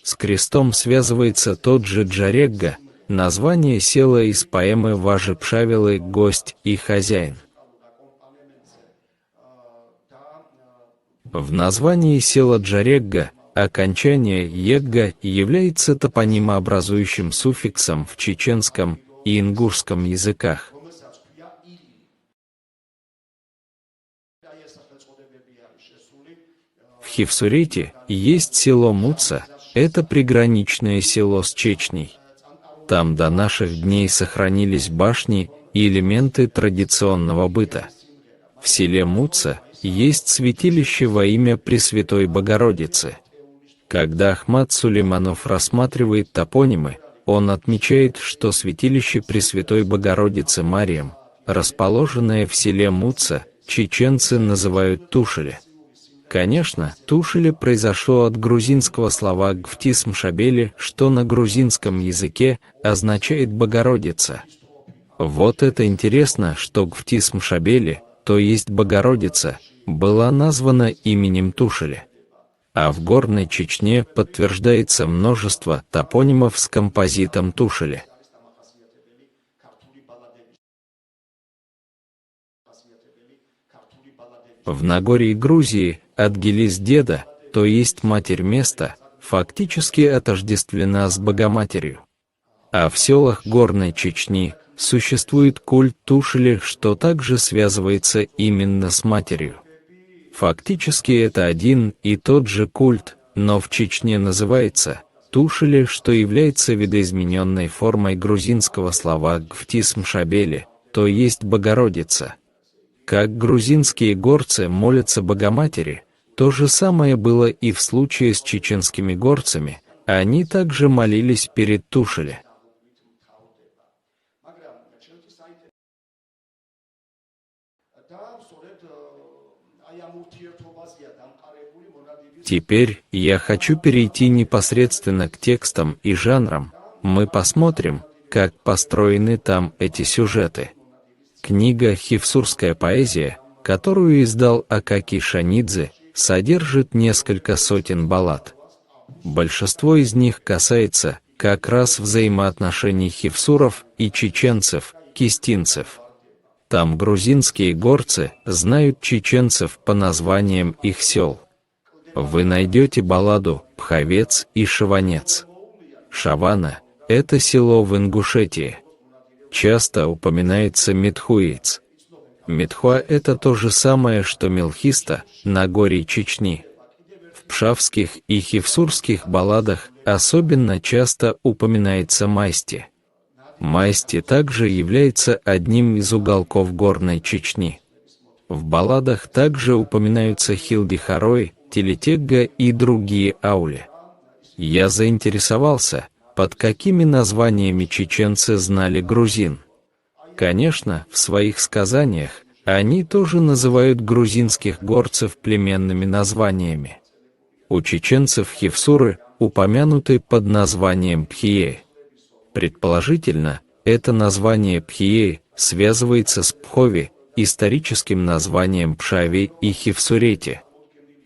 С крестом связывается тот же Джарегга, название села из поэмы Важи Пшавелы «Гость и хозяин». В названии села Джарегга окончание «егга» является топонимообразующим суффиксом в чеченском и ингушском языках. В Хевсурете есть село Муца, это приграничное село с Чечней. Там до наших дней сохранились башни и элементы традиционного быта. В селе Муца есть святилище во имя Пресвятой Богородицы. Когда Ахмад Сулейманов рассматривает топонимы, он отмечает, что святилище Пресвятой Богородицы Мариям, расположенное в селе Муца, чеченцы называют Тушеле. Конечно, Тушеле произошло от грузинского слова «гвтис мшабели», что на грузинском языке означает «Богородица». Вот это интересно, что «гвтис мшабели», то есть «Богородица», была названа именем Тушеле. А в Горной Чечне подтверждается множество топонимов с композитом Тушеле. В Нагорье Грузии Адгилис деда, то есть матерь места, фактически отождествлена с Богоматерью. А в селах Горной Чечни существует культ Тушеле, что также связывается именно с матерью. Фактически это один и тот же культ, но в Чечне называется Тушеле, что является видоизмененной формой грузинского слова «гвтис мшабели», то есть Богородица. Как грузинские горцы молятся Богоматери, то же самое было и в случае с чеченскими горцами, они также молились перед Тушеле. Теперь я хочу перейти непосредственно к текстам и жанрам, мы посмотрим, как построены там эти сюжеты. Книга «Хевсурская поэзия», которую издал Акакий Шанидзе, содержит несколько сотен баллад. Большинство из них касается как раз взаимоотношений хевсуров и чеченцев, кистинцев. Там грузинские горцы знают чеченцев по названиям их сел. Вы найдете балладу «Пховец» и «Шаванец». Шавана – это село в Ингушетии. Часто упоминается Медхуиц. Медхуа – это то же самое, что Мелхиста, Нагорье Чечни. В пшавских и хевсурских балладах особенно часто упоминается Майсти. Майсти также является одним из уголков Горной Чечни. В балладах также упоминаются Хилди-Харой, Телетегга и другие аули. Я заинтересовался, под какими названиями чеченцы знали грузин. Конечно, в своих сказаниях они тоже называют грузинских горцев племенными названиями. У чеченцев хевсуры упомянуты под названием Пхией. Предположительно, это название Пхией связывается с Пхови, историческим названием Пшави и Хевсурети.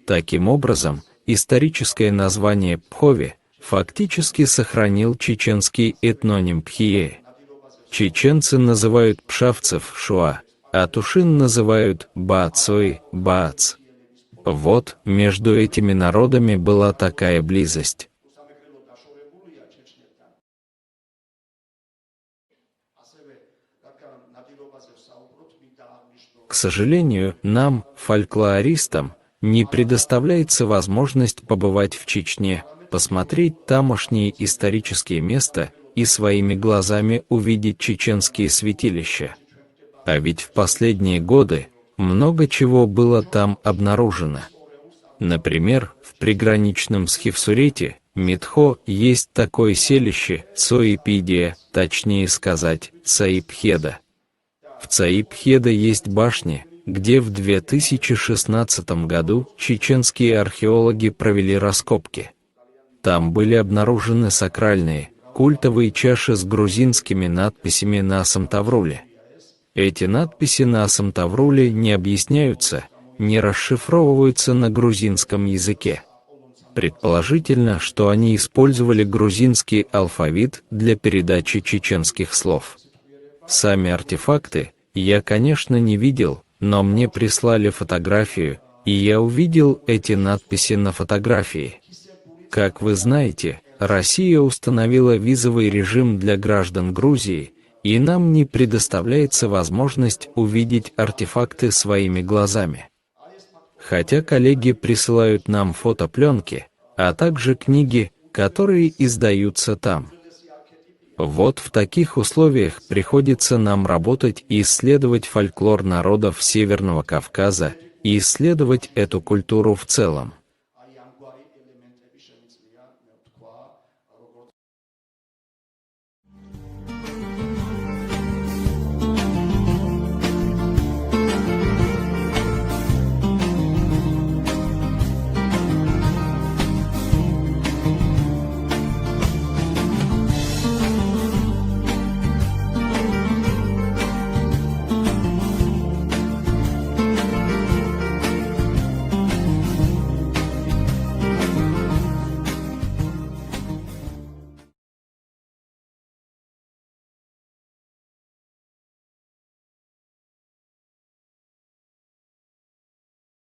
Таким образом, историческое название Пхови фактически сохранил чеченский этноним Пхией. Чеченцы называют пшавцев Шуа, а тушин называют Баацой, Баац. Вот, между этими народами была такая близость. К сожалению, нам, фольклористам, не предоставляется возможность побывать в Чечне, посмотреть тамошние исторические места и своими глазами увидеть чеченские святилища. А ведь в последние годы много чего было там обнаружено. Например, в приграничном с Хевсурете, Медхо, есть такое селище Цоипидия, точнее сказать, Цаипхеда. В Цаипхеда есть башни, где в 2016 году чеченские археологи провели раскопки. Там были обнаружены сакральные, культовые чаши с грузинскими надписями на Асамтавруле. Эти надписи на Асамтавруле не объясняются, не расшифровываются на грузинском языке. Предположительно, что они использовали грузинский алфавит для передачи чеченских слов. Сами артефакты я, конечно, не видел, но мне прислали фотографию, и я увидел эти надписи на фотографии. Как вы знаете, Россия установила визовый режим для граждан Грузии, и нам не предоставляется возможность увидеть артефакты своими глазами. Хотя коллеги присылают нам фотопленки, а также книги, которые издаются там. Вот в таких условиях приходится нам работать и исследовать фольклор народов Северного Кавказа и исследовать эту культуру в целом.